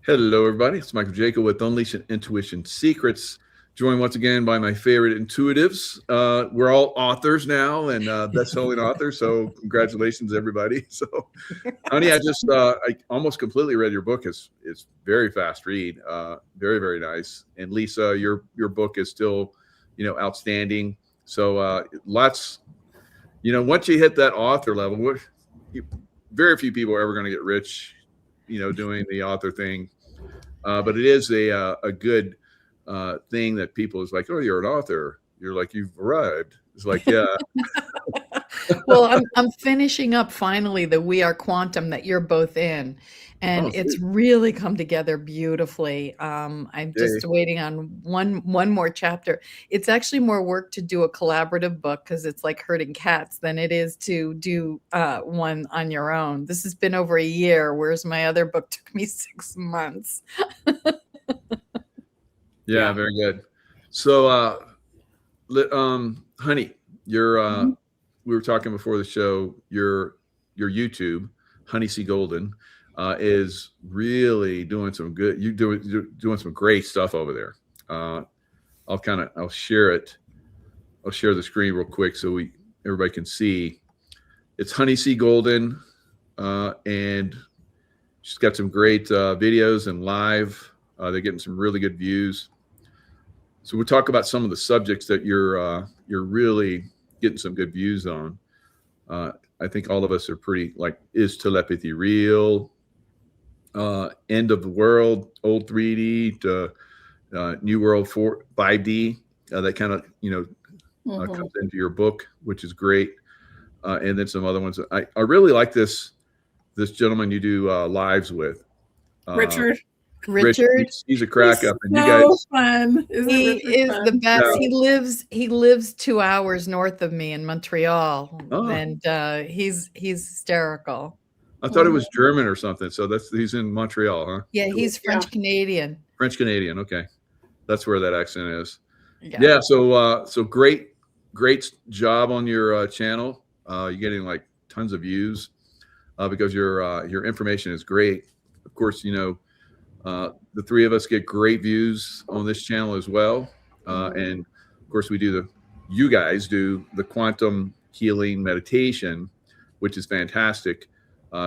Hello, everybody. It's Michael Jacob with Unleashing Intuition Secrets. Joined once again by my favorite intuitives. We're all authors now and best-selling authors. So congratulations, everybody. So, honey, I almost completely read your book. It's very fast read, very very nice. And Lisa, your book is still, outstanding. So lots, once you hit that author level, very few people are ever going to get rich, doing the author thing. But it is a good thing that people is like, oh, you're an author. You're like, you've arrived. It's like, yeah. Well, I'm finishing up finally the We Are Quantum that you're both in, and it's really come together beautifully. I'm just waiting on one more chapter. It's actually more work to do a collaborative book because it's like herding cats than it is to do one on your own. This has been over a year, whereas my other book took me 6 months. Yeah, very good. So, honey, you're we were talking before the show. Your YouTube, Honey C Golden, is really doing some good. You're doing some great stuff over there. I'll share it. I'll share the screen real quick so everybody can see. It's Honey C Golden, and she's got some great videos and live. They're getting some really good views. So we'll talk about some of the subjects that you're really getting some good views on. I think all of us are pretty like, is telepathy real? End of the world, old 3D to new world 5D. That kind of comes into your book, which is great. And then some other ones. I really like this gentleman you do lives with, Richard. He's a crack up, and so you guys fun. He is fun? The best. Yeah. He lives 2 hours north of me in Montreal, and he's hysterical. I thought it was German or something. So he's in Montreal, huh? Yeah, he's French Canadian. French Canadian. Okay, that's where that accent is. Yeah. So great job on your channel. You're getting like tons of views because your information is great. Of course, the three of us get great views on this channel as well. And of course you guys do the quantum healing meditation, which is fantastic.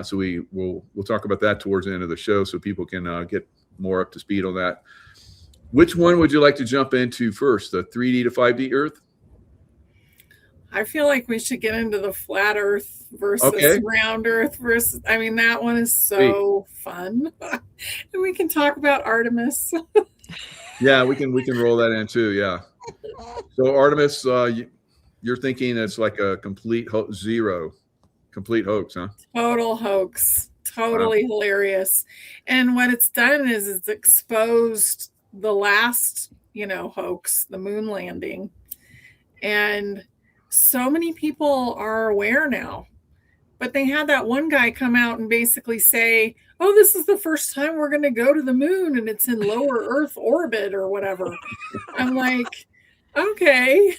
So we'll talk about that towards the end of the show so people can get more up to speed on that. Which one would you like to jump into first? The 3D to 5D Earth? I feel like we should get into the flat Earth versus round Earth versus. I mean, that one is so fun, and we can talk about Artemis. Yeah, we can roll that in too. Yeah. So Artemis, you're thinking it's like a complete hoax, huh? Total hoax. Totally hilarious. And what it's done is it's exposed the last, hoax, the moon landing, and so many people are aware now, but they had that one guy come out and basically say, oh, this is the first time we're going to go to the moon and it's in lower Earth orbit or whatever. I'm like, okay.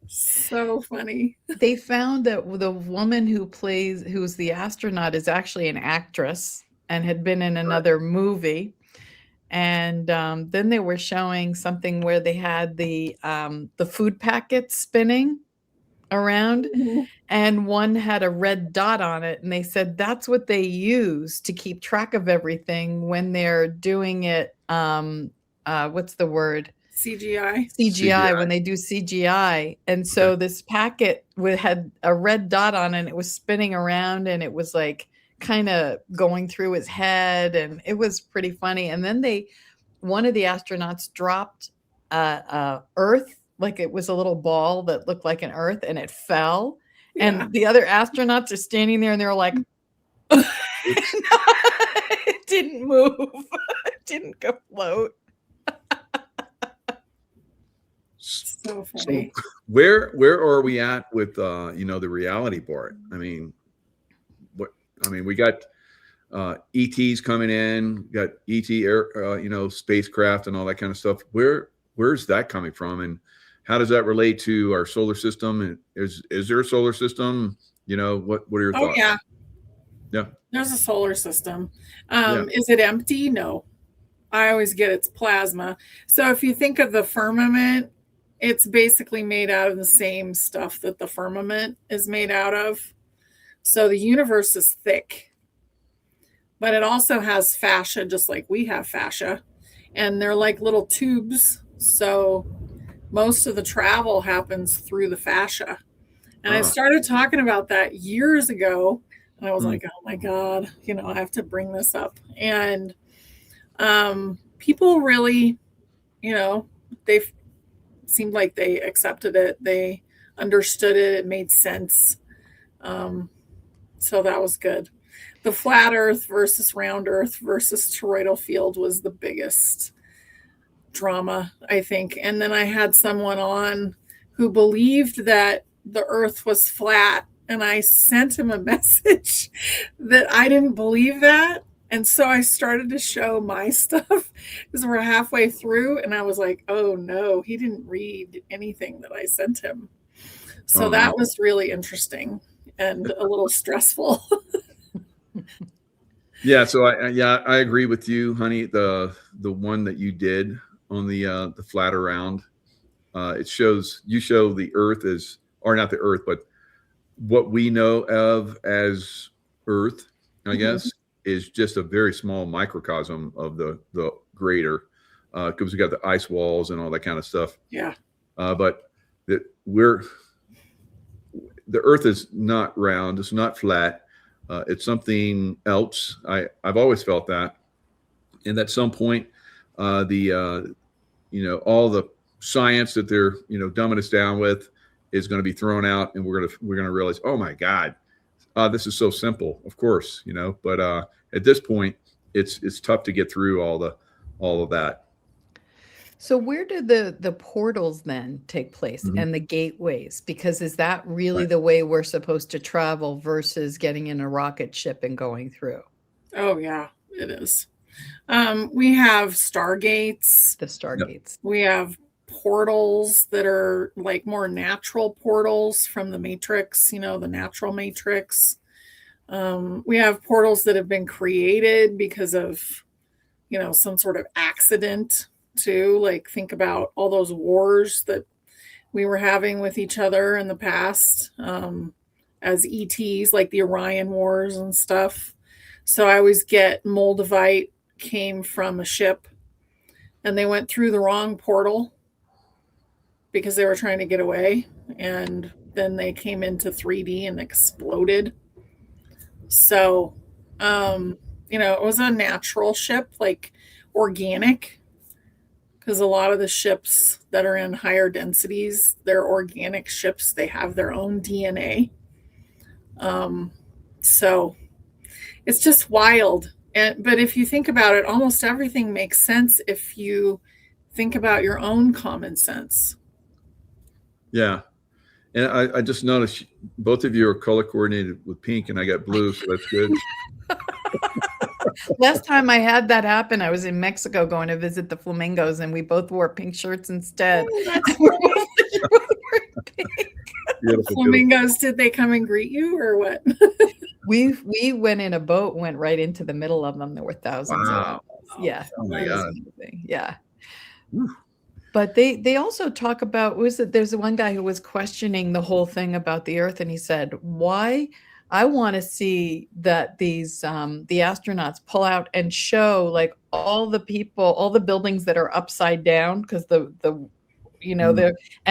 So funny. They found that the woman who's the astronaut is actually an actress and had been in another movie. And then they were showing something where they had the food packets spinning around, and one had a red dot on it. And they said that's what they use to keep track of everything when they're doing it. What's the word? CGI. When they do CGI. And so this packet had a red dot on it, and it was spinning around, and it was like kind of going through his head, and it was pretty funny. And then one of the astronauts dropped Earth, like it was a little ball that looked like an Earth, and it fell. Yeah. And the other astronauts are standing there, and they're like, it didn't move. It didn't go float. So funny. So where are we at with the reality part? I mean, we got ETs coming in, got ET air, spacecraft and all that kind of stuff. Where's that coming from, and how does that relate to our solar system? And is there a solar system? What are your thoughts? Yeah. Yeah. There's a solar system. Yeah. Is it empty? No. I always get it's plasma. So if you think of the firmament, it's basically made out of the same stuff that the firmament is made out of. So the universe is thick, but it also has fascia, just like we have fascia. And they're like little tubes. So most of the travel happens through the fascia. And I started talking about that years ago. And I was like, oh my God, I have to bring this up. And people really, they seemed like they accepted it. They understood it. It made sense. So that was good. The flat earth versus round earth versus toroidal field was the biggest drama, I think. And then I had someone on who believed that the earth was flat. And I sent him a message that I didn't believe that. And so I started to show my stuff because we're halfway through. And I was like, oh no, he didn't read anything that I sent him. So that was really interesting and a little stressful. Yeah. So I agree with you, honey. The one that you did on the flat around, you show the earth as, or not the earth, but what we know of as Earth, I guess, is just a very small microcosm of the greater, because we got the ice walls and all that kind of stuff. Yeah. But the Earth is not round. It's not flat. It's something else. I've always felt that. And at some point, all the science that they're dumbing us down with is going to be thrown out, and we're going to realize, oh my God, this is so simple. Of course, but at this point, it's tough to get through all of that. So where do the portals then take place and the gateways? Because is that really the way we're supposed to travel versus getting in a rocket ship and going through? Oh yeah, it is. We have stargates. The stargates. We have portals that are like more natural portals from the matrix, the natural matrix. We have portals that have been created because of, some sort of accident too. Like think about all those wars that we were having with each other in the past, as ETs, like the Orion Wars and stuff. So I always get Moldavite came from a ship and they went through the wrong portal because they were trying to get away, and then they came into 3D and exploded. So, it was a natural ship, like organic, because a lot of the ships that are in higher densities, they're organic ships. They have their own DNA. So it's just wild. But if you think about it, almost everything makes sense if you think about your own common sense. Yeah. And I just noticed both of you are color coordinated with pink, and I got blue, so that's good. Last time I had that happen, I was in Mexico going to visit the flamingos, and we both wore pink shirts instead. Flamingos, did they come and greet you or what? We went in a boat, went right into the middle of them. There were thousands of them. Yeah. Oh my God. Yeah. But they also talk about, there's one guy who was questioning the whole thing about the earth, and he said, why? I want to see that these the astronauts pull out and show like all the people, all the buildings that are upside down, because the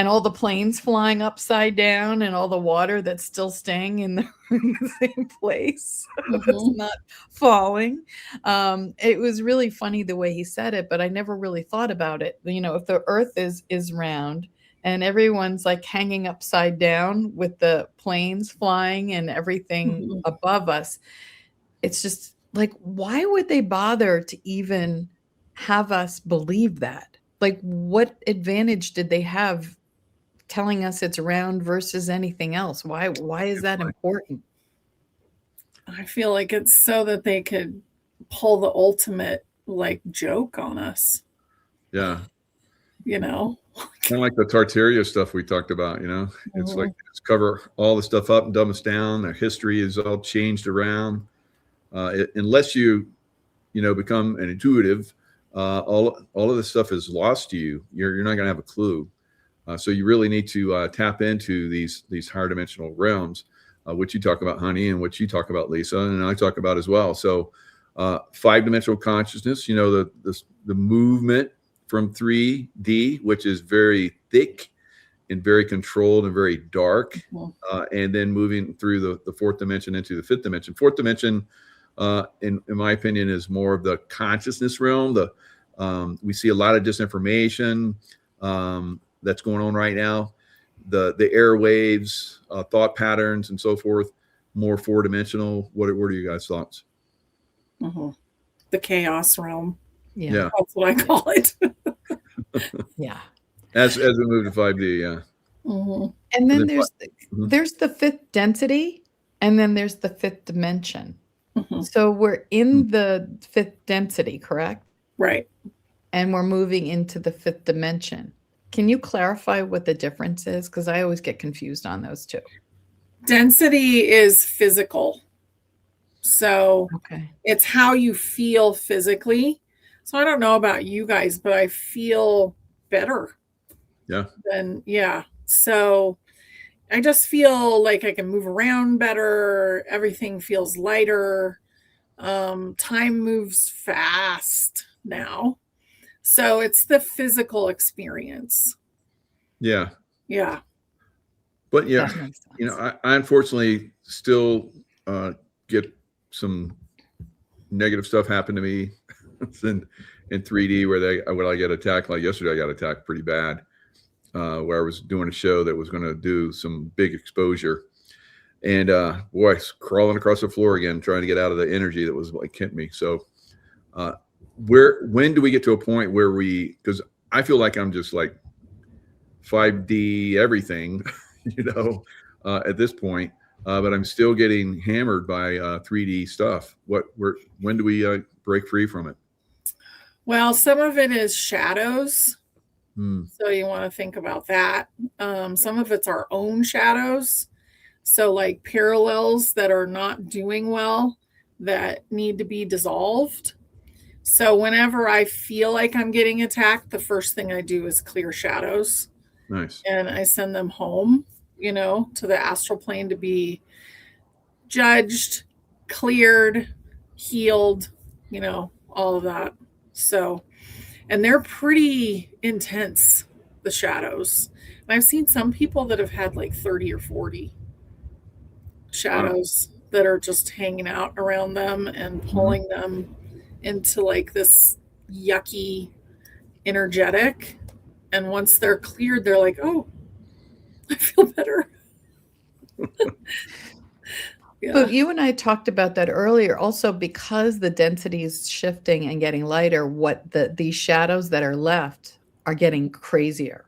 all the planes flying upside down and all the water that's still staying in the same place. It's not falling. It was really funny the way he said it, but I never really thought about it. If the earth is round and everyone's like hanging upside down with the planes flying and everything above us, it's just like, why would they bother to even have us believe that? Like, what advantage did they have telling us it's round versus anything else? Why is that important? I feel like it's so that they could pull the ultimate like joke on us. Yeah. Kind of like the Tartaria stuff we talked about, it's like, just cover all the stuff up and dumb us down. Their history is all changed around. unless you become an intuitive, all of this stuff is lost to you. You're not going to have a clue. So you really need to tap into these higher dimensional realms, which you talk about, honey, and which you talk about, Lisa, and I talk about as well. So 5-dimensional consciousness, the movement from 3D, which is very thick and very controlled and very dark, and then moving through the 4th dimension into the 5th dimension. 4th dimension, in my opinion, is more of the consciousness realm. We see a lot of disinformation that's going on right now. The airwaves, thought patterns, and so forth, more 4-dimensional. What are you guys' thoughts? The chaos realm. Yeah. That's what I call it. Yeah. As we move to 5D, yeah. And then there's the 5th density, and then there's the 5th dimension. So we're in the 5th density, correct? Right. And we're moving into the 5th dimension. Can you clarify what the difference is? Because I always get confused on those two. Density is physical. So it's how you feel physically. So I don't know about you guys, but I feel better. Yeah. So I just feel like I can move around better. Everything feels lighter. Time moves fast now. So it's the physical experience. Yeah. But I unfortunately still get some negative stuff happen to me in 3D where I get attacked. Like yesterday, I got attacked pretty bad, where I was doing a show that was going to do some big exposure, and boy, crawling across the floor again, trying to get out of the energy that was like hitting me. So, when do we get to a point where because I feel like I'm just like 5D everything, at this point, but I'm still getting hammered by 3D stuff. When do we break free from it? Well, some of it is shadows. So you want to think about that. Some of it's our own shadows. So like parallels that are not doing well, that need to be dissolved. So whenever I feel like I'm getting attacked, the first thing I do is clear shadows. Nice. And I send them home, to the astral plane to be judged, cleared, healed, all of that. So, and they're pretty intense, the shadows. And I've seen some people that have had like 30 or 40 shadows that are just hanging out around them and pulling them into like this yucky energetic. And once they're cleared, they're like, oh, I feel better. Yeah. But you and I talked about that earlier also, because the density is shifting and getting lighter, these shadows that are left are getting crazier.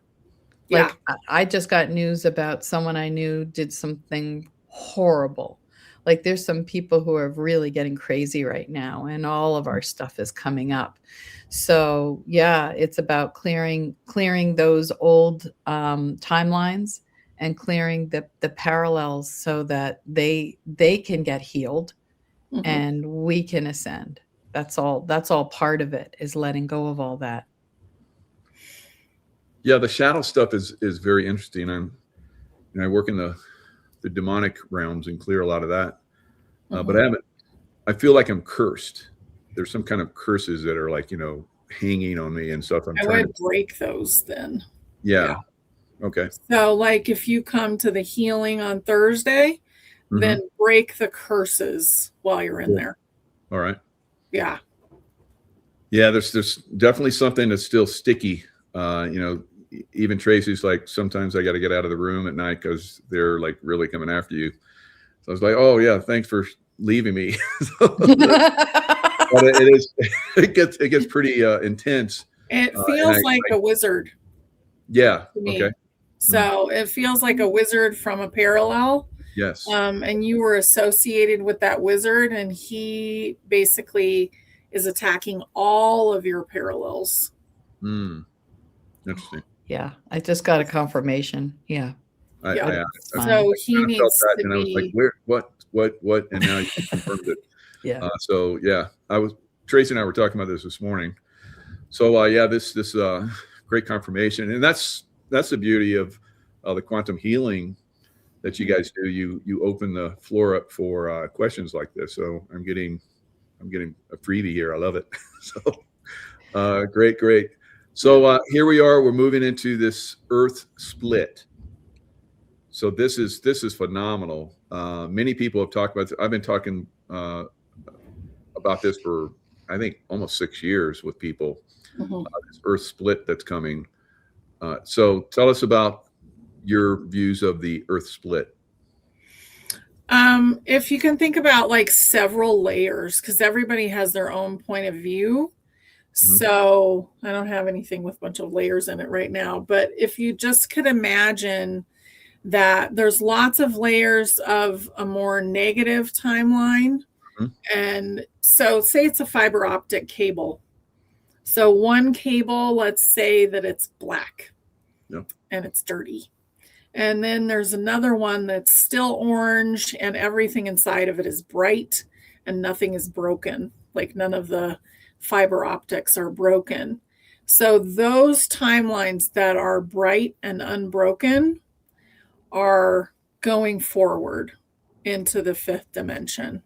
Yeah. Like I just got news about someone I knew did something horrible. Like there's some people who are really getting crazy right now, and all of our stuff is coming up. So yeah, it's about clearing those old timelines and clearing the parallels so that they can get healed and we can ascend. That's all part of it, is letting go of all that. Yeah, the shadow stuff is very interesting. I work in the demonic realms and clear a lot of that. But I feel like I'm cursed. There's some kind of curses that are like, hanging on me and stuff. I would break those then. Yeah. Okay. So like if you come to the healing on Thursday, then break the curses while you're in there. All right. Yeah. Yeah. There's definitely something that's still sticky. Even Tracy's like, sometimes I got to get out of the room at night because they're like really coming after you. So I was like, oh yeah, thanks for leaving me. But it gets pretty intense. It feels like a wizard. Yeah. To me. Okay. So it feels like a wizard from a parallel. Yes. And you were associated with that wizard, and he basically is attacking all of your parallels. Interesting. Yeah, I just got a confirmation. Yeah. So he needs to and be. I was like, where, what? And now you confirmed it. Yeah. So yeah, Tracy and I were talking about this morning. So yeah, this great confirmation, and that's the beauty of the quantum healing that you guys do. You open the floor up for questions like this. So I'm getting a freebie here. I love it. So great. So here we are. We're moving into this Earth split. So this is phenomenal. Many people have talked about. I've been talking about this for I think almost 6 years with people. This Earth split that's coming. So tell us about your views of the Earth split. If you can think about like several layers, because everybody has their own point of view. So I don't have anything with a bunch of layers in it right now, but if you just could imagine that there's lots of layers of a more negative timeline. And so say it's a fiber optic cable. So one cable, let's say that it's black and it's dirty. And then there's another one that's still orange and everything inside of it is bright and nothing is broken. Like none of the fiber optics are broken. So those timelines that are bright and unbroken are going forward into the fifth dimension.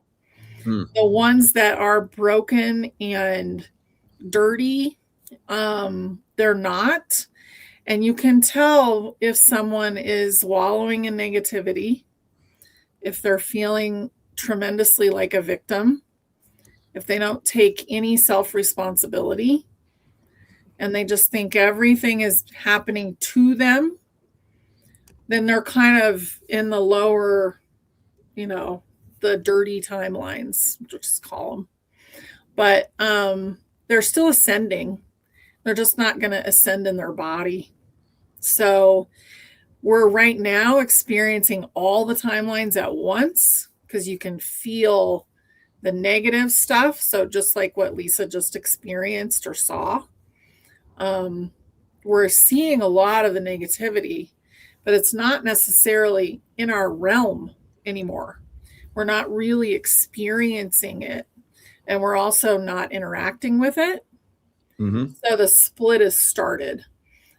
The ones that are broken and dirty, they're not. And you can tell if someone is wallowing in negativity, if they're feeling tremendously like a victim, if they don't take any self-responsibility, and they just think everything is happening to them, then they're kind of in the lower, the dirty timelines, we'll just call them. But they're still ascending. They're just not going to ascend in their body. So we're right now experiencing all the timelines at once because you can feel the negative stuff. So just like what Lisa just experienced or saw, we're seeing a lot of the negativity, but it's not necessarily in our realm anymore. We're not really experiencing it, and we're also not interacting with it. So the split is started.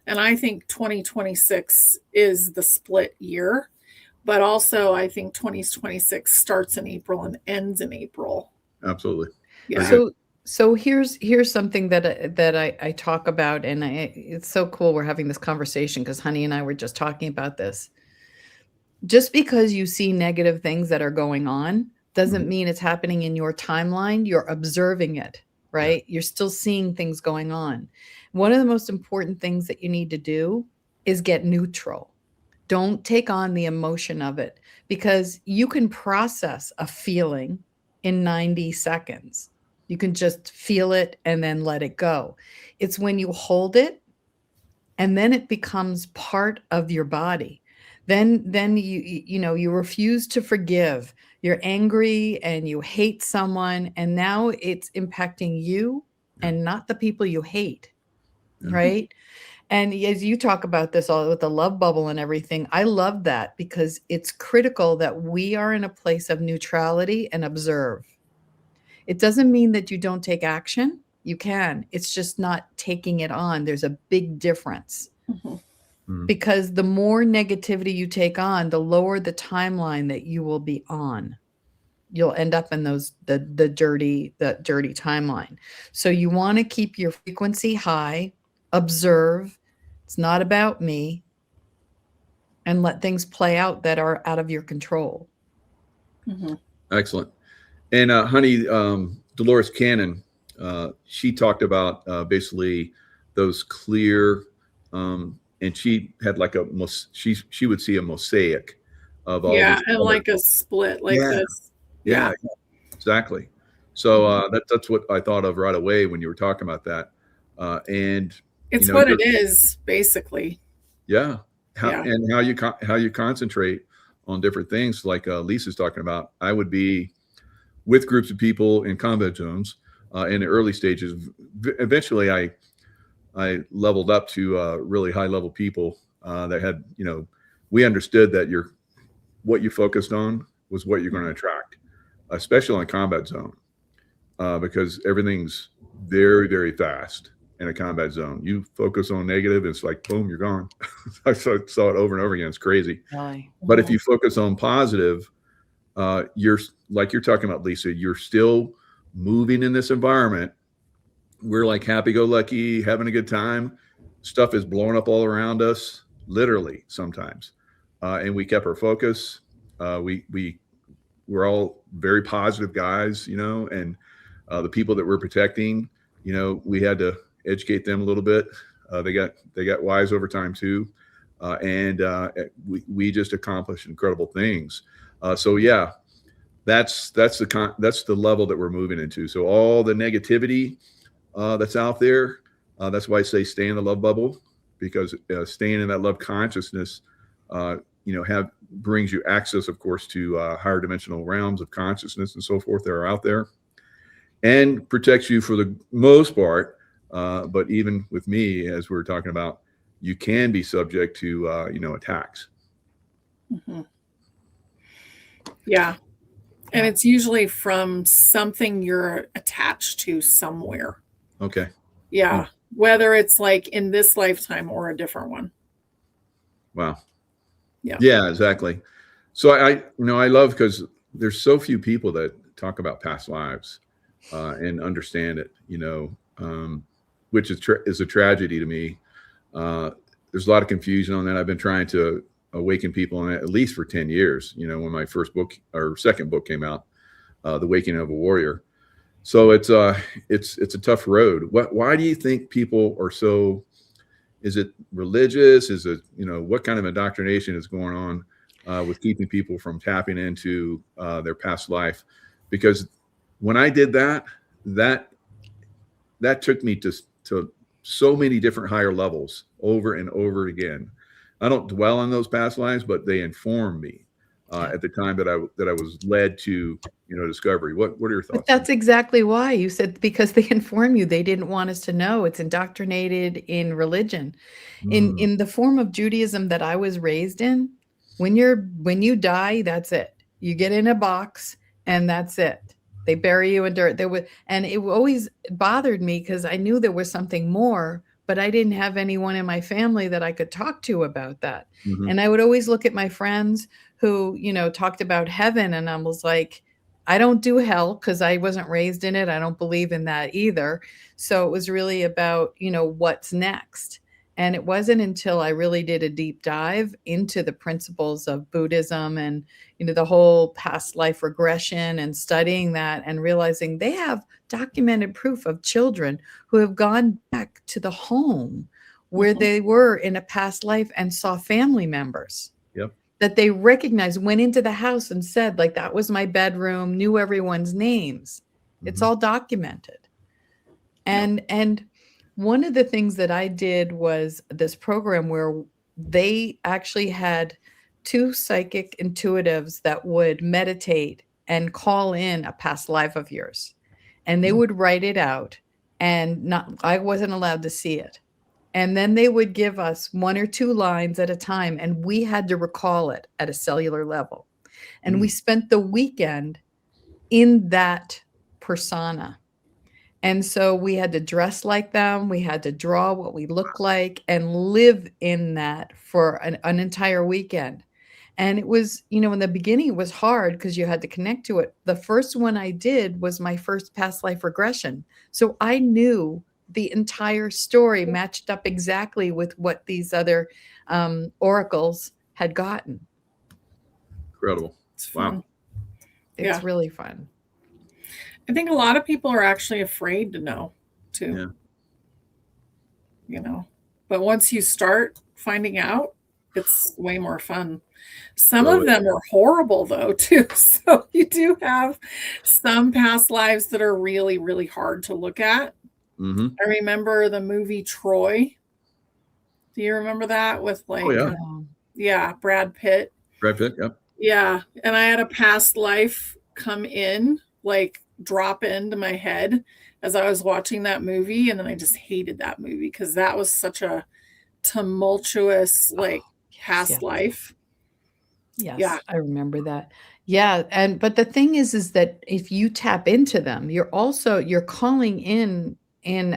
And I think 2026 is the split year, but also I think 2026 starts in April and ends in April. Absolutely. Yeah. So here's something that I talk about, and it's so cool we're having this conversation because Honey and I were just talking about this. Just because you see negative things that are going on doesn't mean it's happening in your timeline. You're observing it, right? You're still seeing things going on. One of the most important things that you need to do is get neutral. Don't take on the emotion of it, because you can process a feeling in 90 seconds. You can just feel it and then let it go. It's when you hold it and then it becomes part of your body. Then you refuse to forgive. You're angry and you hate someone, and now it's impacting you and not the people you hate. Right. And as you talk about this all with the love bubble and everything, I love that because it's critical that we are in a place of neutrality and observe. It doesn't mean that you don't take action. You can. It's just not taking it on. There's a big difference. Because the more negativity you take on, the lower the timeline that you will be on. You'll end up in the dirty timeline. So you want to keep your frequency high, observe. It's not about me, and let things play out that are out of your control. Excellent. And Honey, Dolores Cannon, she talked about basically those clear, and she had like she would see a mosaic of all these and like a split like this. Yeah, exactly. So that's what I thought of right away when you were talking about that. And it's what it is basically. And how you concentrate on different things, like Lisa's talking about. I would be with groups of people in combat zones in the early stages. Eventually, I leveled up to really high level people that had, we understood that what you focused on was what you're going to attract, especially in a combat zone. because everything's very, very fast in a combat zone. You focus on negative, it's like, boom, you're gone. I saw it over and over again. It's crazy. Really? But if you focus on positive, you're like you're talking about, Lisa, you're still moving in this environment. We're like happy-go-lucky, having a good time. Stuff is blowing up all around us, literally sometimes. And we kept our focus. We're all very positive guys, you know, and the people that we're protecting, you know, we had to educate them a little bit. They got wise over time too. And we just accomplished incredible things. So yeah, that's the level that we're moving into. So all the negativity that's out there, that's why I say stay in the love bubble, because staying in that love consciousness, you know, brings you access, of course, to higher dimensional realms of consciousness and so forth that are out there, and protects you for the most part. But even with me, as we were talking about, you can be subject to, you know, attacks. Mm-hmm. Yeah. And it's usually from something you're attached to somewhere. Okay. Yeah. Whether it's like in this lifetime or a different one. Wow. Yeah. Yeah, exactly. So I love, because there's so few people that talk about past lives and understand it, you know, which is a tragedy to me. There's a lot of confusion on that. I've been trying to awaken people on it at least for 10 years, you know, when my first book or second book came out, The Awakening of a Warrior. So it's a tough road. Why do you think people are so, is it religious? Is it, you know, what kind of indoctrination is going on with keeping people from tapping into their past life? Because when I did that took me to so many different higher levels over and over again. I don't dwell on those past lives, but they inform me at the time that I was led to, you know, discovery. What are your thoughts? But that's exactly why you said, because they inform you. They didn't want us to know. It's indoctrinated in religion. In the form of Judaism that I was raised in, when you die, that's it. You get in a box and that's it. They bury you in dirt. And it always bothered me because I knew there was something more, but I didn't have anyone in my family that I could talk to about that. Mm-hmm. And I would always look at my friends who, you know, talked about heaven, and I was like, I don't do hell because I wasn't raised in it. I don't believe in that either. So it was really about, you know, what's next. And it wasn't until I really did a deep dive into the principles of Buddhism and, you know, the whole past life regression and studying that and realizing they have documented proof of children who have gone back to the home where they were in a past life and saw family members. Yep. That they recognized, went into the house and said, like, that was my bedroom, knew everyone's names. It's all documented. And one of the things that I did was this program where they actually had two psychic intuitives that would meditate and call in a past life of yours. And they would write it out, and I wasn't allowed to see it. And then they would give us 1 or 2 lines at a time, and we had to recall it at a cellular level. And we spent the weekend in that persona. And so we had to dress like them. We had to draw what we look like and live in that for an entire weekend. And it was, you know, in the beginning, it was hard because you had to connect to it. The first one I did was my first past life regression. So I knew the entire story matched up exactly with what these other oracles had gotten. Incredible. Wow. It's really fun. I think a lot of people are actually afraid to know too. Yeah. You know, but once you start finding out, it's way more fun. Some of them are horrible though too. So you do have some past lives that are really, really hard to look at. Mm-hmm. I remember the movie Troy. Do you remember that with like, Brad Pitt? Brad Pitt, yep. Yeah. And I had a past life come in, like drop into my head as I was watching that movie. And then I just hated that movie because that was such a tumultuous, like past life. Yes, I remember that. Yeah, but the thing is that if you tap into them, you're calling in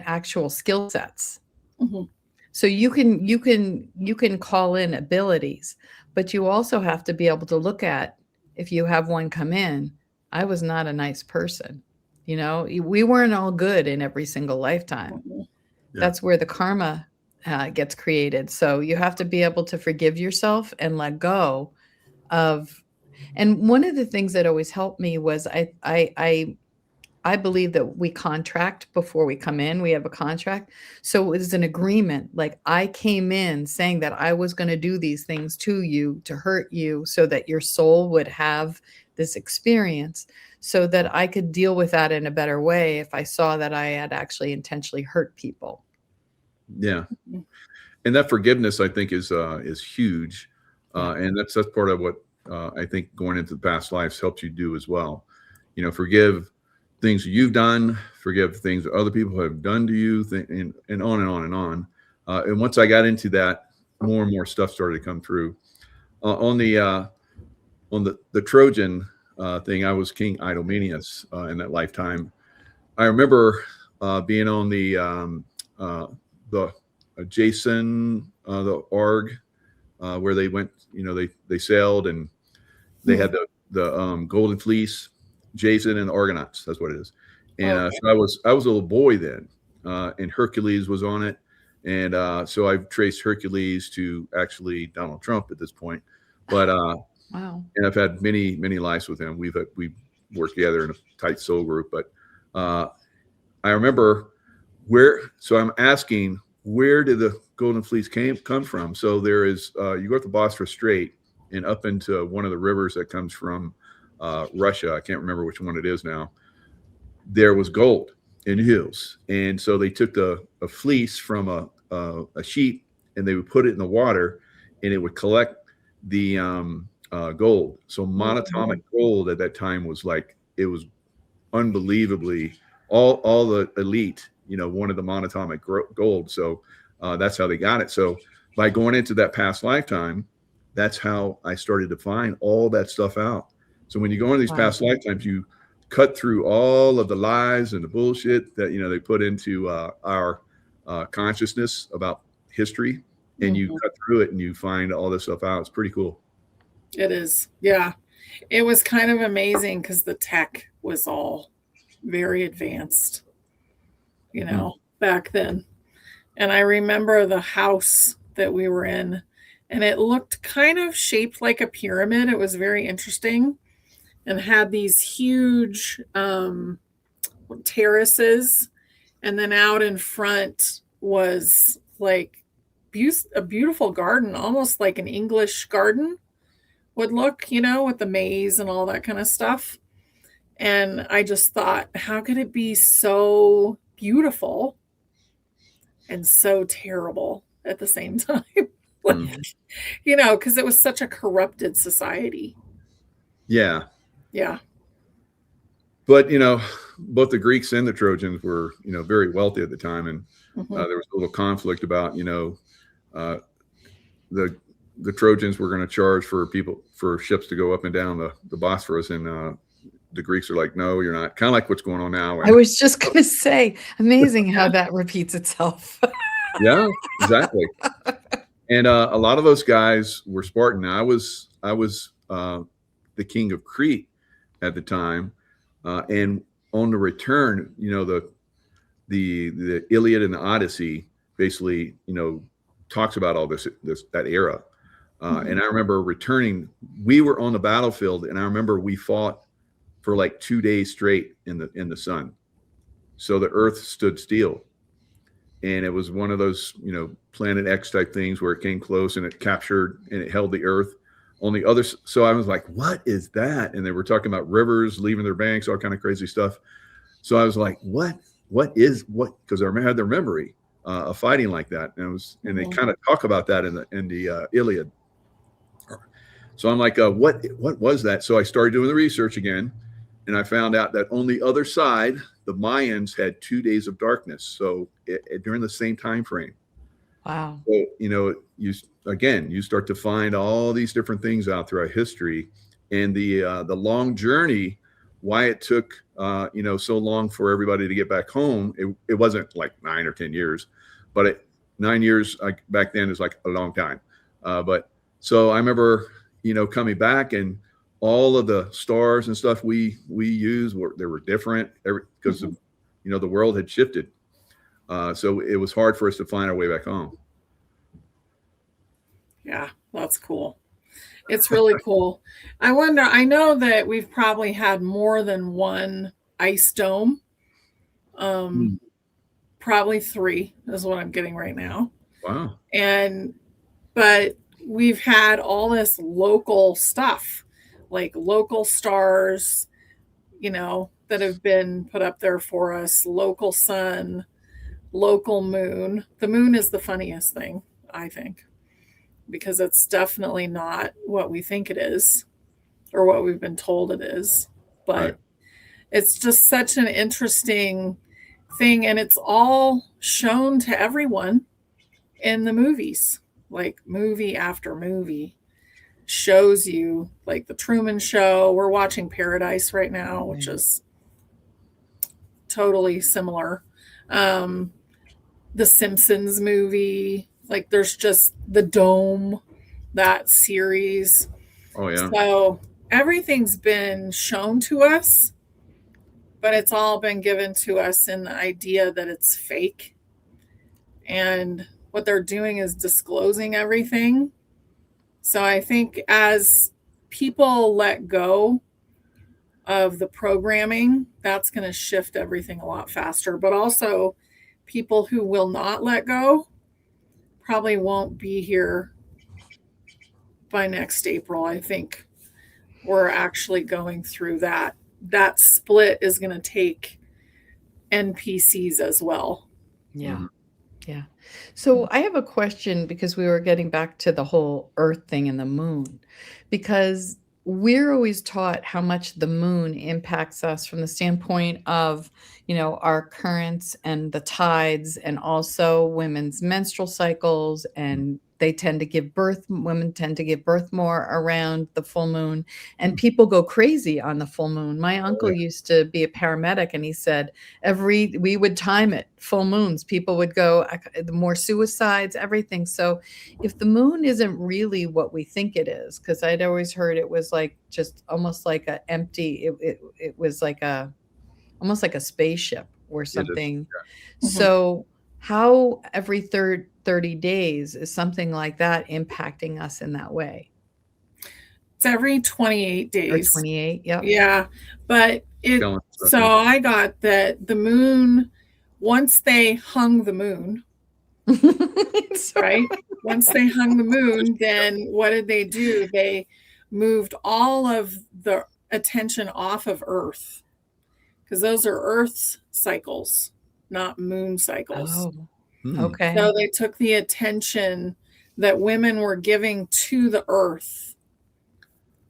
actual skill sets. Mhm. So you can call in abilities, but you also have to be able to look at, if you have one come in, I was not a nice person. We weren't all good in every single lifetime. Mhm. Yeah. That's where the karma gets created. So you have to be able to forgive yourself and let go of. And one of the things that always helped me was I believe that we contract before we come in. We have a contract. So it was an agreement. Like, I came in saying that I was going to do these things to you to hurt you so that your soul would have this experience, so that I could deal with that in a better way if I saw that I had actually intentionally hurt people. Yeah. Mhm. And that forgiveness, I think, is huge. Yeah. And that's part of what I think going into the past lives helps you do as well. Forgive things you've done, forgive things that other people have done to you, and on and on and on. And once I got into that, more and more stuff started to come through. On the Trojan thing, I was King Idomeneus in that lifetime. I remember being on the Jason, the Arg, where they went. They sailed, and they had the Golden Fleece, Jason and the Argonauts. That's what it is. And Okay. so I was a little boy then, and Hercules was on it, and so I've traced Hercules to actually Donald Trump at this point. But Wow. and I've had many lives with him. We've worked together in a tight soul group. But I remember so I'm asking, where did the Golden Fleece come from? So there is, you go up the Bosphorus Strait and up into one of the rivers that comes from Russia. I can't remember which one it is now. There was gold in hills. And so they took a fleece from a sheep, and they would put it in the water, and it would collect the gold. So monatomic gold at that time was it was unbelievably, all the elite, wanted the monatomic gold. So that's how they got it. So by going into that past lifetime, that's how I started to find all that stuff out. So when you go into these past lifetimes, you cut through all of the lies and the bullshit that they put into our consciousness about history, and you cut through it and you find all this stuff out. It's pretty cool. It is. Yeah. It was kind of amazing because the tech was all very advanced, back then. And I remember the house that we were in, and it looked kind of shaped like a pyramid. It was very interesting and had these huge terraces. And then out in front was like a beautiful garden, almost like an English garden would look, with the maze and all that kind of stuff. And I just thought, how could it be so beautiful and so terrible at the same time? Because it was such a corrupted society. Yeah. Yeah. But, both the Greeks and the Trojans were, very wealthy at the time. And there was a little conflict about, the Trojans were going to charge for ships to go up and down the Bosphorus. And the Greeks are like, no, you're not. Kind of like what's going on now. I was just going to say, amazing how that repeats itself. Yeah, exactly. And a lot of those guys were Spartan. I was the king of Crete at the time, and on the return, the Iliad and the Odyssey basically, talks about all that era. And I remember returning. We were on the battlefield, and I remember we fought for like 2 days straight in the sun. So the Earth stood still. And it was one of those, Planet X type things where it came close and it captured and it held the Earth on the other. So I was like, what is that? And they were talking about rivers leaving their banks, all kind of crazy stuff. So I was like, what? Because I had their memory of fighting like that. And they kind of talk about that in the Iliad. So I'm like, what was that? So I started doing the research again, and I found out that on the other side, the Mayans had 2 days of darkness. So during the same time frame. Wow. So, you start to find all these different things out throughout history. and the long journey, why it took so long for everybody to get back home. It wasn't like 9 or 10 years, but 9 years back then is like a long time. But so I remember coming back, and all of the stars and stuff we used they were different because the world had shifted. So it was hard for us to find our way back home. Yeah, that's cool. It's really cool. I wonder, I know that we've probably had more than one ice dome. Probably 3 is what I'm getting right now. Wow. But we've had all this local stuff, like local stars, that have been put up there for us, local sun, local moon. The moon is the funniest thing, I think, because it's definitely not what we think it is or what we've been told it is. But Right. It's just such an interesting thing. And it's all shown to everyone in the movies, like movie after movie shows you, like the Truman Show. We're watching Paradise right now, which is totally similar. The Simpsons movie, like there's just the Dome, that series. Oh yeah. So everything's been shown to us, but it's all been given to us in the idea that it's fake. And what they're doing is disclosing everything. So I think as people let go of the programming, that's going to shift everything a lot faster. But also, people who will not let go probably won't be here by next April. I think we're actually going through that. That split is going to take NPCs as well. Yeah. Mm-hmm. Yeah. So I have a question, because we were getting back to the whole Earth thing and the moon, because we're always taught how much the moon impacts us from the standpoint of, our currents and the tides, and also women's menstrual cycles. And women tend to give birth more around the full moon, and people go crazy on the full moon. My uncle used to be a paramedic, and he said we would time it, full moons, people would go, more suicides, everything. So if the moon isn't really what we think it is, because I'd always heard it was like just almost like a empty, it was like almost like a spaceship or something. Yeah. So how every 30 days is something like that impacting us in that way? It's every 28 days. Or 28, yep. Yeah. But so I got that the moon, once they hung the moon, right? Once they hung the moon, then what did they do? They moved all of the attention off of Earth, because those are Earth's cycles, not moon cycles. Oh, okay. So they took the attention that women were giving to the Earth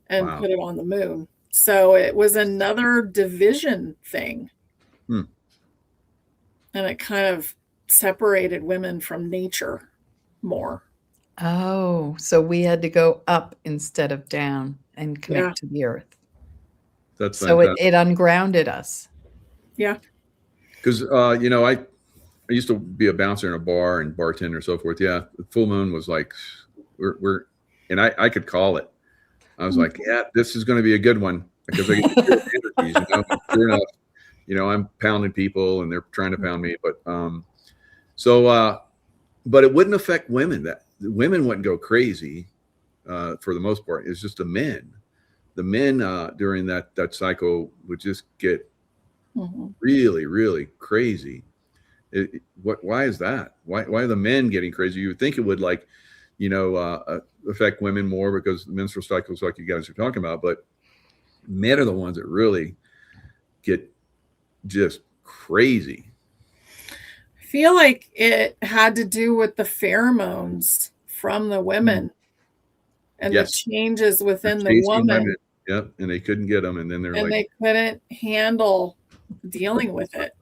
and put it on the moon. So it was another division thing. And it kind of separated women from nature more. Oh, so we had to go up instead of down and connect to the Earth. That's so it ungrounded us. Yeah. Because I used to be a bouncer in a bar and bartender and so forth. Yeah, the full moon was like we're and I could call it. I was like, yeah, this is going to be a good one, because I get the energies. Sure enough, I'm pounding people and they're trying to pound me, but but it wouldn't affect women. That the women wouldn't go crazy for the most part. It's just the men. The men during that cycle would just get really, really crazy. Why is that? Why are the men getting crazy? You would think it would affect women more, because the menstrual cycles, like you guys are talking about, but men are the ones that really get just crazy. I feel like it had to do with the pheromones from the women and the changes within the woman. Women. Yep, and they couldn't get them, and then they couldn't handle dealing with it.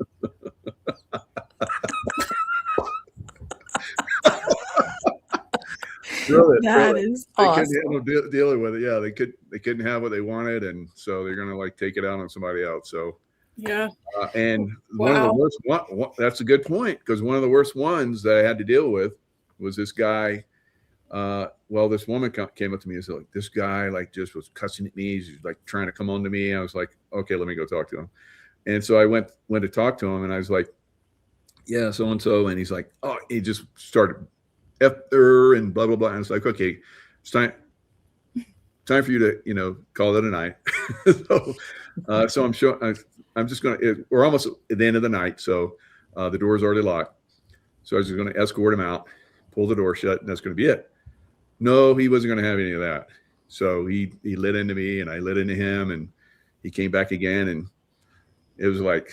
Really, That really. is They awesome. couldn't handle dealing with it. Yeah, they couldn't have what they wanted, and so they're gonna like take it out on somebody else. So Yeah. and one of the Wow. worst that's a good point, because one of the worst ones that I had to deal with was this guy. Well, this woman came up to me and said, like, this guy like just was cussing at me. He's like trying to come on to me. I was like, okay, let me go talk to him. And so I went to talk to him, and I was like, yeah, so and so. And he's like, oh, he just started F-er and blah blah blah. And I was like, okay, it's time for you to call it a night. So I'm sure I'm just gonna. We're almost at the end of the night, so the door's already locked. So I was just going to escort him out, pull the door shut, and that's going to be it. No, he wasn't going to have any of that. So he lit into me, and I lit into him, and he came back again, and it was like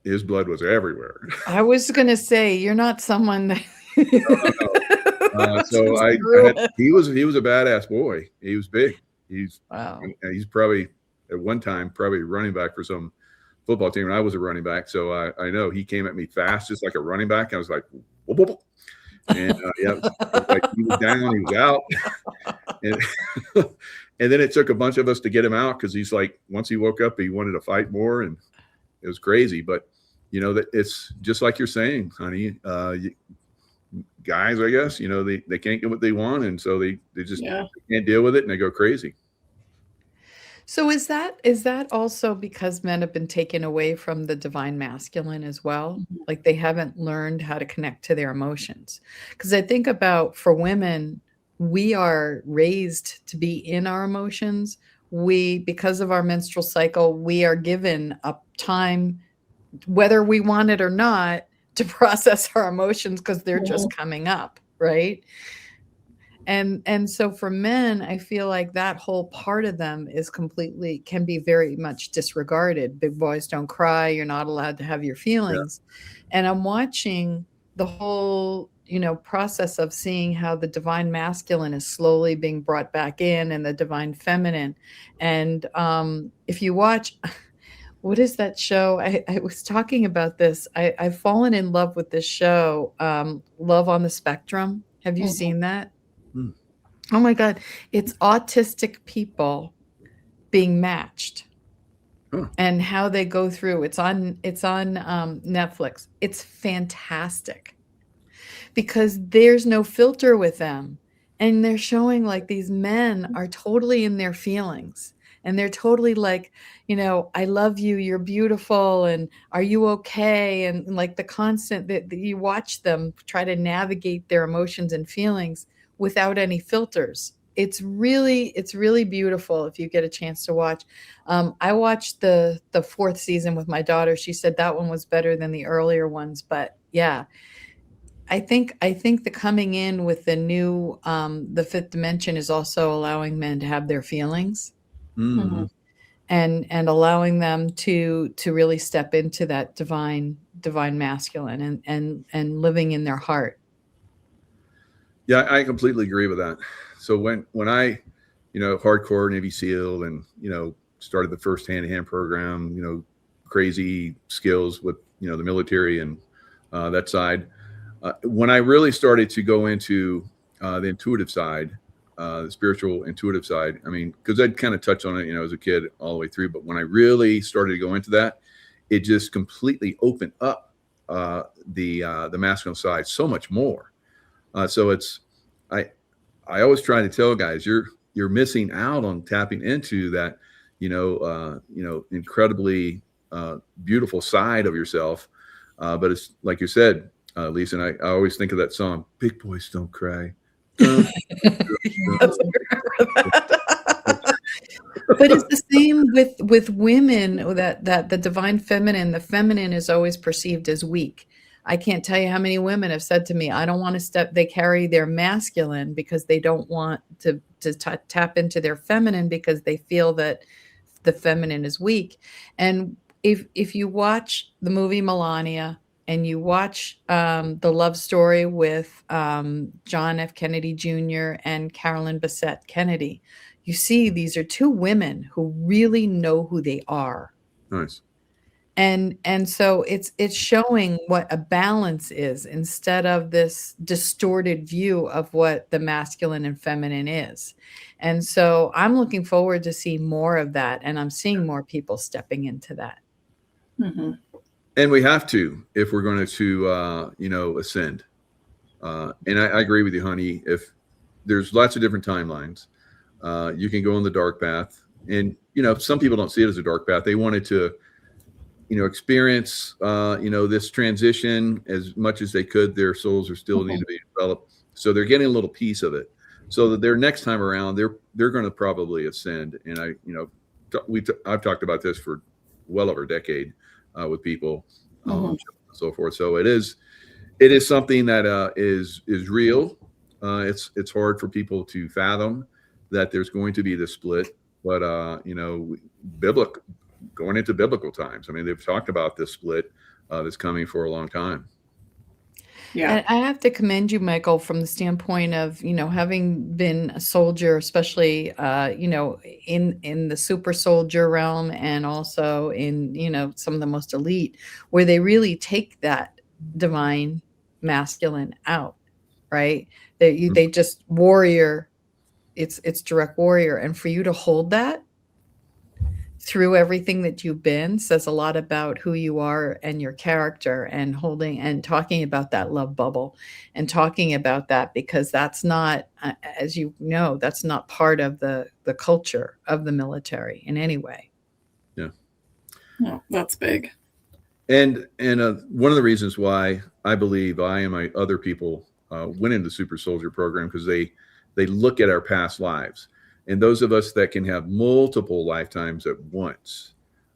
his blood was everywhere. I was going to say, you're not someone that. So he was a badass boy. He was big. He's probably at one time probably running back for some football team, and I was a running back. So I know he came at me fast, just like a running back. I was like, whoop, whoop, whoop. And like he was down, he was out. And then it took a bunch of us to get him out, because he's like, once he woke up, he wanted to fight more, and it was crazy. But that it's just like you're saying, honey. Guys, I guess, they can't get what they want, and so they just can't deal with it, and they go crazy. So is that also because men have been taken away from the divine masculine as well? Like they haven't learned how to connect to their emotions? Because I think about, for women, we are raised to be in our emotions. Because of our menstrual cycle, we are given a time, whether we want it or not, to process our emotions, because they're just coming up, right? And so for men, I feel like that whole part of them can be very much disregarded. Big boys don't cry. You're not allowed to have your feelings. Yeah. And I'm watching the whole, process of seeing how the divine masculine is slowly being brought back in, and the divine feminine. And if you watch, what is that show? I was talking about this. I've fallen in love with this show, Love on the Spectrum. Have you seen that? Oh my God. It's autistic people being matched and how they go through. It's on Netflix. It's fantastic because there's no filter with them. And they're showing like these men are totally in their feelings. And they're totally like, I love you, you're beautiful, and are you okay? And like the constant that you watch them try to navigate their emotions and feelings without any filters. It's really beautiful if you get a chance to watch. I watched the 4th season with my daughter. She said that one was better than the earlier ones, but yeah. I think the coming in with the new, the 5th dimension is also allowing men to have their feelings. Mm-hmm. And allowing them to really step into that divine masculine and living in their heart. Yeah, I completely agree with that. So when I, hardcore Navy SEAL, and, started the first hand-to-hand program, crazy skills with, the military and that side. When I really started to go into the intuitive side, the spiritual intuitive side, I mean, because I'd kind of touched on it, as a kid all the way through. But when I really started to go into that, it just completely opened up the masculine side so much more. So it's, I always try to tell guys, you're missing out on tapping into that, incredibly beautiful side of yourself. But it's like you said, Lisa, and I always think of that song, "Big Boys Don't Cry." Yes, but it's the same with women, that the divine feminine, the feminine is always perceived as weak. I can't tell you how many women have said to me, I don't want to step, they carry their masculine because they don't want to tap into their feminine because they feel that the feminine is weak. And if you watch the movie Melania and you watch the love story with John F. Kennedy Jr. and Carolyn Bessette Kennedy, you see these are two women who really know who they are. Nice. And so it's showing what a balance is instead of this distorted view of what the masculine and feminine is. And so I'm looking forward to see more of that, and I'm seeing more people stepping into that. Mm-hmm. And we have to, if we're going to ascend. And I agree with you, honey. If there's lots of different timelines, you can go on the dark path, and some people don't see it as a dark path. They wanted to experience this transition as much as they could. Their souls are still need to be developed, so they're getting a little piece of it, so that their next time around they're going to probably ascend. And I've talked about this for well over a decade with people, and so forth. So it is something that is real. It's hard for people to fathom that there's going to be this split, but biblical. Going into biblical times, I mean, they've talked about this split that's coming for a long time. Yeah, and I have to commend you, Michael, from the standpoint of having been a soldier, especially in the super soldier realm, and also in some of the most elite, where they really take that divine masculine out, right? They just warrior. It's direct warrior, and for you to hold that through everything that you've been says a lot about who you are and your character, and holding and talking about that love bubble and talking about that, because that's not, as that's not part of the culture of the military in any way. Yeah. No, that's big. And one of the reasons why I believe I and my other people went into the super soldier program, because they look at our past lives. And those of us that can have multiple lifetimes at once,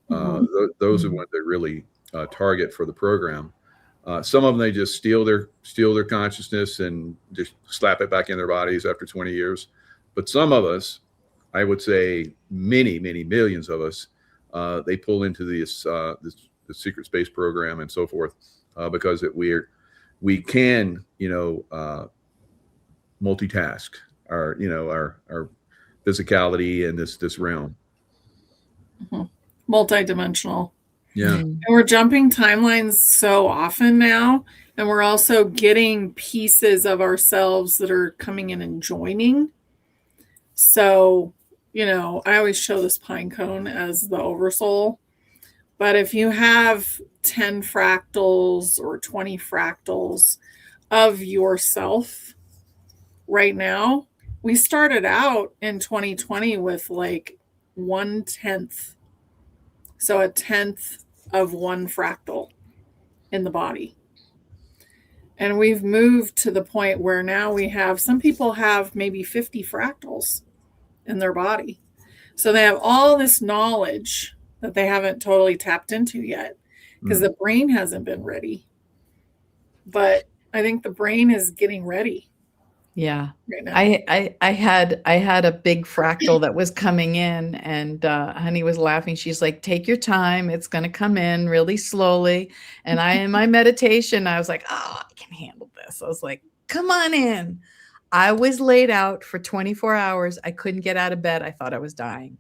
those are what they really target for the program. Some of them, they just steal their consciousness and just slap it back in their bodies after 20 years. But some of us, I would say many, many millions of us, they pull into the secret space program and so forth, because we can multitask our physicality in this realm. Multidimensional. Yeah. And we're jumping timelines so often now, and we're also getting pieces of ourselves that are coming in and joining. So, I always show this pine cone as the oversoul, but if you have 10 fractals or 20 fractals of yourself right now, we started out in 2020 with like 1/10. So 1/10 of one fractal in the body. And we've moved to the point where now some people have maybe 50 fractals in their body. So they have all this knowledge that they haven't totally tapped into yet, because the brain hasn't been ready. But I think the brain is getting ready. Yeah. Right now. I had a big fractal that was coming in, and Honey was laughing. She's like, take your time. It's going to come in really slowly. And in my meditation, I was like, oh, I can handle this. I was like, come on in. I was laid out for 24 hours. I couldn't get out of bed. I thought I was dying.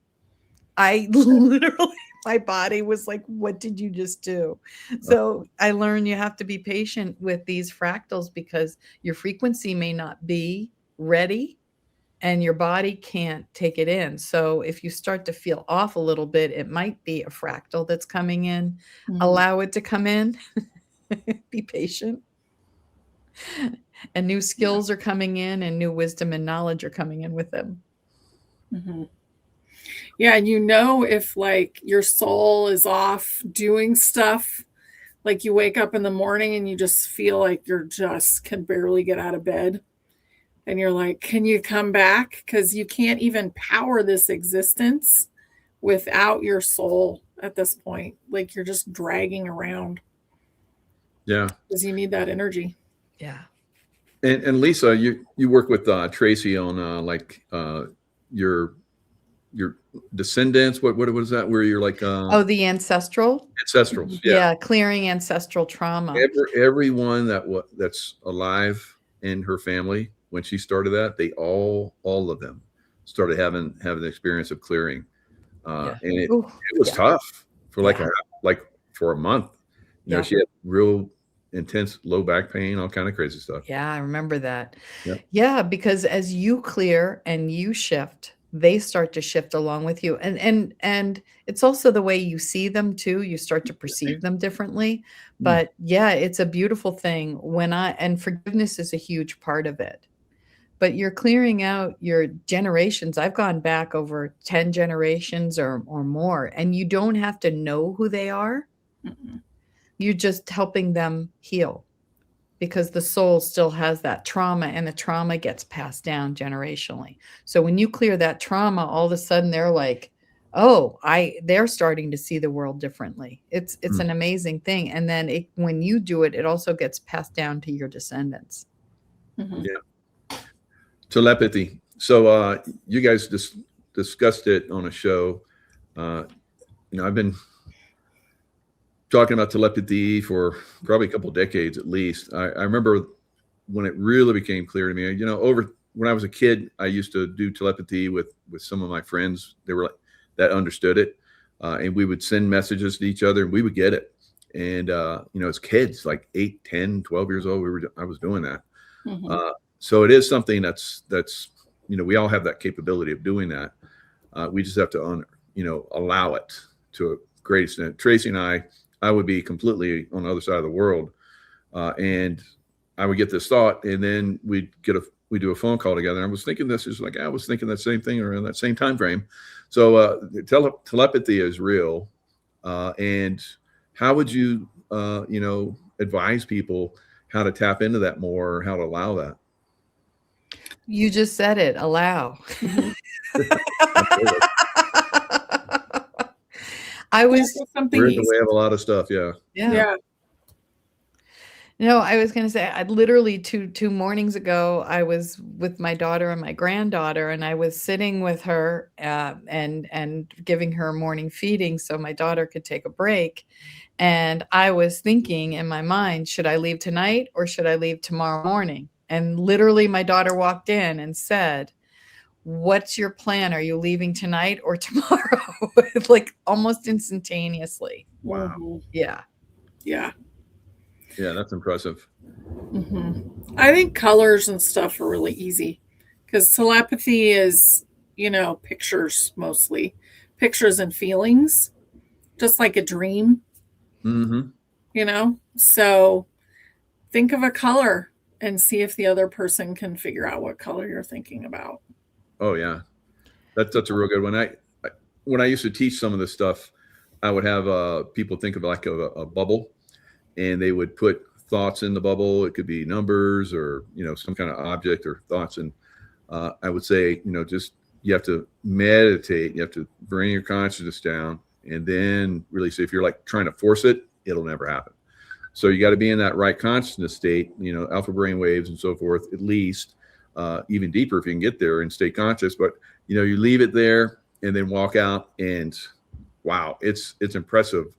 I literally, my body was like, what did you just do? So I learned you have to be patient with these fractals, because your frequency may not be ready and your body can't take it in. So if you start to feel off a little bit, it might be a fractal that's coming in. Allow it to come in. Be patient. And new skills are coming in, and new wisdom and knowledge are coming in with them. Yeah, and if like your soul is off doing stuff, like you wake up in the morning and you just feel like can barely get out of bed, and you're like, can you come back? Because you can't even power this existence without your soul at this point. Like, you're just dragging around. Yeah. Because you need that energy. Yeah. And Lisa, you work with Tracy on your descendants. What is that? Where you're like the ancestrals. Yeah, clearing ancestral trauma. Everyone that's alive in her family, when she started that, they all of them started having the experience of clearing, and it was tough for for a month. You know, she had real intense low back pain, all kind of crazy stuff. Yeah, I remember that. Yep. Yeah, because as you clear and you shift, they start to shift along with you. And it's also the way you see them too. You start to perceive them differently. But yeah, it's a beautiful thing and forgiveness is a huge part of it. But you're clearing out your generations. I've gone back over 10 generations or more, and you don't have to know who they are. Mm-mm. You're just helping them heal, because the soul still has that trauma, and the trauma gets passed down generationally. So when you clear that trauma, all of a sudden they're like, oh, they're starting to see the world differently. It's an amazing thing. And then when you do it, it also gets passed down to your descendants. Mm-hmm. Yeah. Telepathy. So you guys discussed it on a show. You know, I've been talking about telepathy for probably a couple of decades at least. I remember when it really became clear to me, you know, when I was a kid, I used to do telepathy with some of my friends. They were like, that understood it. And we would send messages to each other and we would get it. And, you know, as kids, like 8, 10, 12 years old, I was doing that. Mm-hmm. So it is something that's, you know, we all have that capability of doing that. We just have to, allow it to a great extent. Tracy and I would be completely on the other side of the world. And I would get this thought, and then we do a phone call together. I was thinking this is like, I was thinking that same thing around that same time frame. So telepathy is real. And how would you, advise people how to tap into that more, or how to allow that? You just said it, allow. We're in the way of a lot of stuff. Yeah. No, I was going to say, I literally two mornings ago, I was with my daughter and my granddaughter, and I was sitting with her and giving her morning feeding so my daughter could take a break. And I was thinking in my mind, should I leave tonight or should I leave tomorrow morning? And literally my daughter walked in and said, what's your plan? Are you leaving tonight or tomorrow? Like almost instantaneously. Wow. Yeah. Yeah. Yeah, that's impressive. Mm-hmm. I think colors and stuff are really easy because telepathy is, pictures mostly, pictures and feelings, just like a dream. Mm-hmm. So think of a color and see if the other person can figure out what color you're thinking about. Oh yeah, that's a real good one. When I used to teach some of this stuff, I would have people think of like a bubble, and they would put thoughts in the bubble. It could be numbers or some kind of object or thoughts. And I would say just you have to meditate. You have to bring your consciousness down, and then really see if you're like trying to force it, it'll never happen. So you got to be in that right consciousness state, alpha brain waves and so forth, at least even deeper if you can get there and stay conscious. But, you leave it there and then walk out, and wow, it's impressive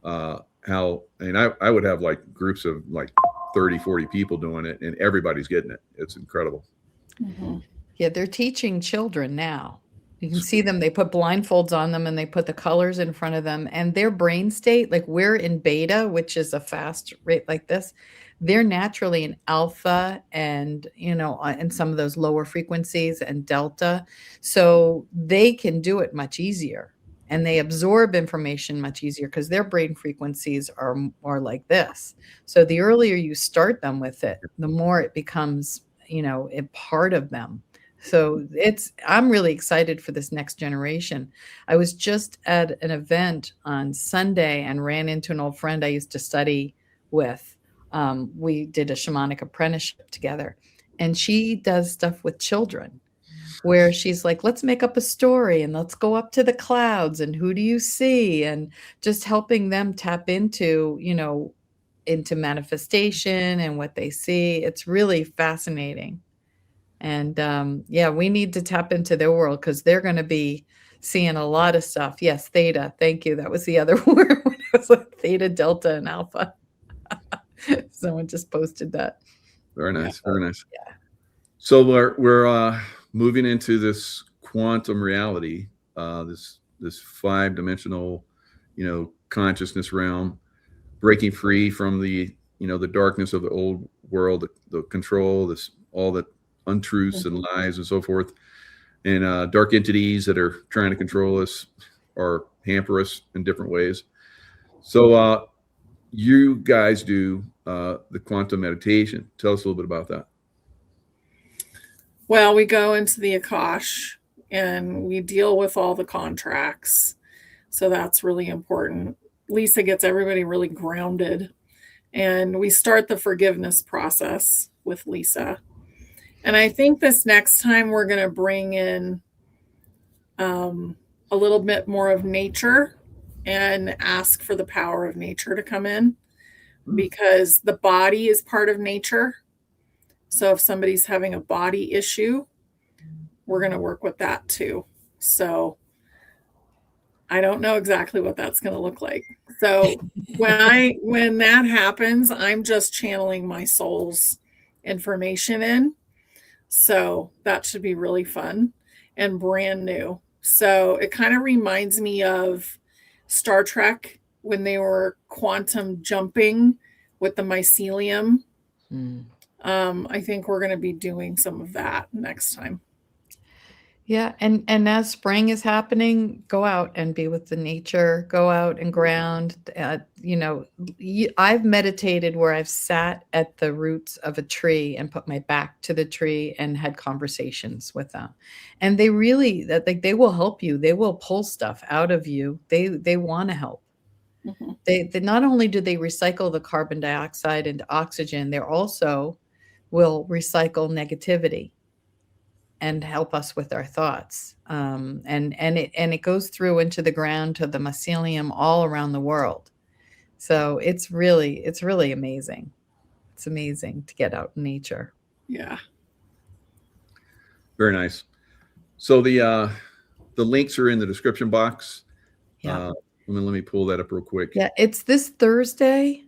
how, and I would have like groups of like 30, 40 people doing it, and everybody's getting it. It's incredible. Mm-hmm. Yeah, they're teaching children now. You can see them, they put blindfolds on them and they put the colors in front of them, and their brain state, like we're in beta, which is a fast rate like this. They're naturally in alpha and, and some of those lower frequencies and delta. So they can do it much easier, and they absorb information much easier because their brain frequencies are more like this. So the earlier you start them with it, the more it becomes, a part of them. So I'm really excited for this next generation. I was just at an event on Sunday and ran into an old friend I used to study with. We did a shamanic apprenticeship together, and she does stuff with children where she's like, let's make up a story and let's go up to the clouds and who do you see? And just helping them tap into, into manifestation and what they see. It's really fascinating. And we need to tap into their world because they're going to be seeing a lot of stuff. Yes, theta. Thank you. That was the other word. It was like theta, delta, and alpha. Someone just posted that. Very nice. Very nice. Yeah. So we're moving into this quantum reality, this 5-dimensional, consciousness realm, breaking free from the, the darkness of the old world, the control, this, all the untruths and lies and so forth, and dark entities that are trying to control us or hamper us in different ways. So you guys do the quantum meditation. Tell us a little bit about that. Well, we go into the Akash and we deal with all the contracts. So that's really important. Lisa gets everybody really grounded. And we start the forgiveness process with Lisa. And I think this next time we're going to bring in a little bit more of nature and ask for the power of nature to come in, because the body is part of nature. So if somebody's having a body issue, we're going to work with that too. So I don't know exactly what that's going to look like. So when that happens, I'm just channeling my soul's information in. So that should be really fun and brand new. So it kind of reminds me of Star Trek when they were quantum jumping with the mycelium. I think we're going to be doing some of that next time. Yeah, and as spring is happening, go out and be with the nature, go out and ground. I've meditated where I've sat at the roots of a tree and put my back to the tree and had conversations with them. And they really, they will help you. They will pull stuff out of you. They want to help. Mm-hmm. They not only do they recycle the carbon dioxide into oxygen, they also will recycle negativity and help us with our thoughts. And it goes through into the ground to the mycelium all around the world. So it's really amazing. It's amazing to get out in nature. Yeah. Very nice. So the links are in the description box. Yeah. Let me pull that up real quick. Yeah, it's this Thursday.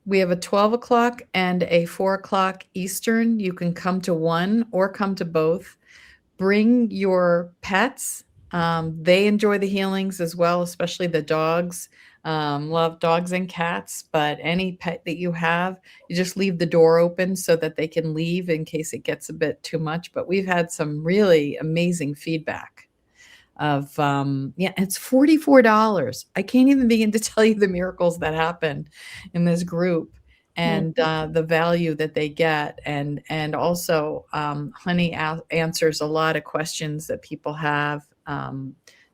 We have a 12 o'clock and a 4 o'clock Eastern. You can come to one or come to both. Bring your pets. They enjoy the healings as well, especially the dogs. Love dogs and cats, but any pet that you have, you just leave the door open so that they can leave in case it gets a bit too much. But we've had some really amazing feedback of, it's $44. I can't even begin to tell you the miracles that happen in this group and the value that they get. And also Honey answers a lot of questions that people have.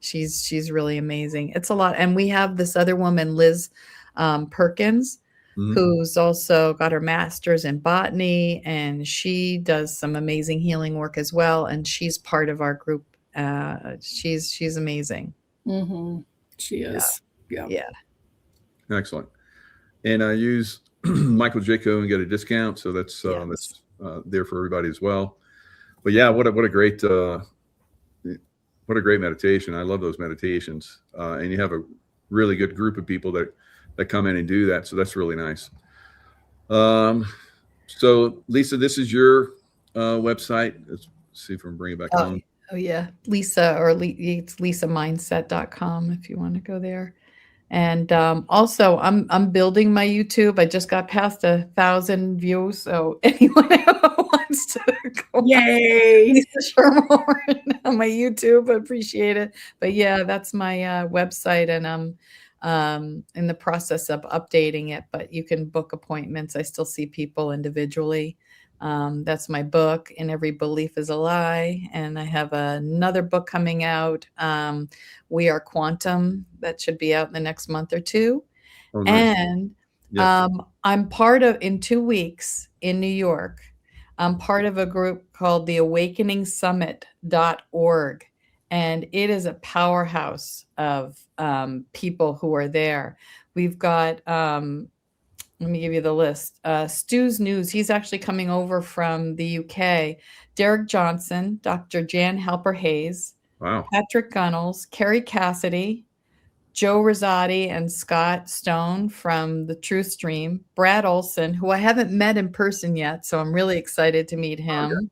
She's really amazing. It's a lot. And we have this other woman, Liz Perkins, who's also got her master's in botany, and she does some amazing healing work as well. And she's part of our group. She's amazing. Mm-hmm. She is. Yeah. Excellent. And I use Michael Jaco and get a discount, so that's there for everybody as well. But yeah, what a great meditation. I love those meditations, and you have a really good group of people that come in and do that, so that's really nice. So Lisa, this is your website. Let's see if we can bring it back on. Oh yeah, Lisa, or it's lisamindset.com if you want to go there. And also, I'm building my YouTube. I just got past 1,000 views, so anyone who wants to go, yay, Lisa Schermerhorn on my YouTube, I appreciate it. But yeah, that's my website, and I'm in the process of updating it. But you can book appointments. I still see people individually. That's my book, And Every Belief is a Lie. And I have another book coming out, We Are Quantum, that should be out in the next month or two. Oh, nice. And I'm part of, in 2 weeks in New York, I'm part of a group called the awakeningsummit.org. And it is a powerhouse of people who are there. We've got... let me give you the list. Stu's News, he's actually coming over from the UK. Derek Johnson, Dr. Jan Halper-Hayes, wow. Patrick Gunnels, Carrie Cassidy, Joe Rosati, and Scott Stone from the Truth Stream, Brad Olson, who I haven't met in person yet, so I'm really excited to meet him, okay.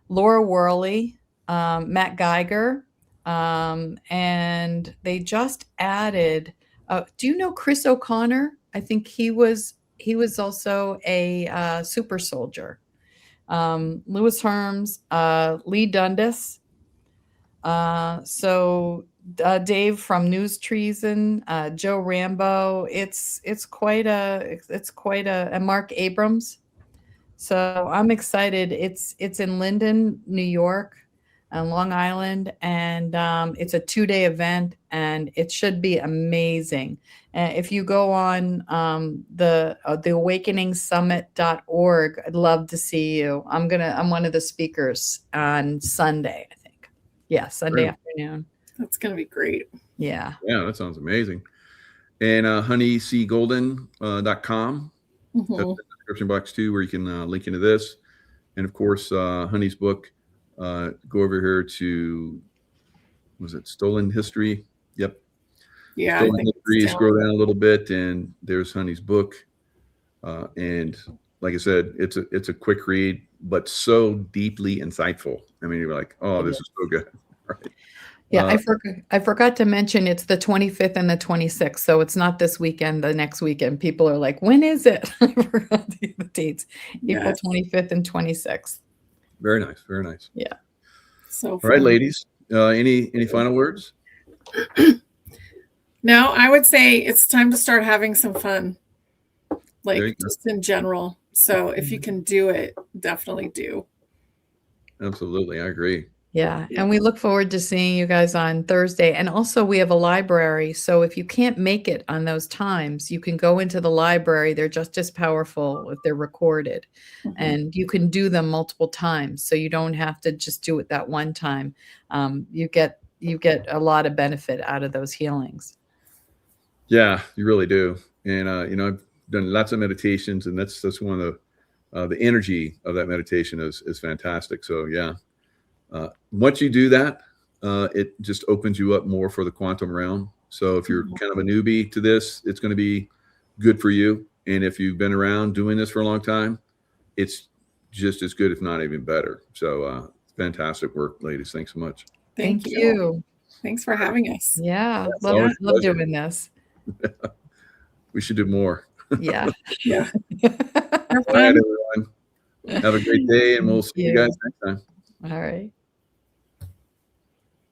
Laura Worley, Matt Geiger, and they just added Do you know Chris O'Connor? I think he was also a super soldier. Lewis Herms, Lee Dundas. Dave from News Treason, Joe Rambo. It's quite a and Mark Abrams. So I'm excited. It's in Linden, New York, on Long Island, and it's a 2-day event, and it should be amazing. If you go on the awakeningsummit.org, I'd love to see you. I'm one of the speakers on Sunday, I think. Yeah, Sunday afternoon. That's going to be great. Yeah. Yeah, that sounds amazing. And honeycgolden.com. That's in the description box too, where you can link into this. And of course, Honey's book. Go over here to, was it Stolen History? Yep. Yeah. Stolen History. Scroll down a little bit, and there's Honey's book. And like I said, it's a quick read, but so deeply insightful. I mean, you're like, oh, this is so good. Right. Yeah, I forgot to mention it's the 25th and the 26th, so it's not this weekend, the next weekend. People are like, when is it? I forgot the dates. Yes. April 25th and 26th. Very nice, very nice. Yeah. So all right, ladies. Any final words? No, I would say it's time to start having some fun, like just in general. So if you can do it, definitely do. Absolutely, I agree. Yeah, and we look forward to seeing you guys on Thursday. And also, we have a library, so if you can't make it on those times, you can go into the library. They're just as powerful if they're recorded, and you can do them multiple times, so you don't have to just do it that one time. You get a lot of benefit out of those healings. Yeah, you really do. And I've done lots of meditations, and that's one of the energy of that meditation is fantastic. So yeah. Once you do that, it just opens you up more for the quantum realm. So if you're kind of a newbie to this, it's going to be good for you. And if you've been around doing this for a long time, it's just as good, if not even better. So fantastic work, ladies. Thanks so much. Thank you. Thanks for having us. Yeah, love doing this. We should do more. Yeah. Yeah. All right, everyone. Have a great day, and we'll see you guys next time. All right.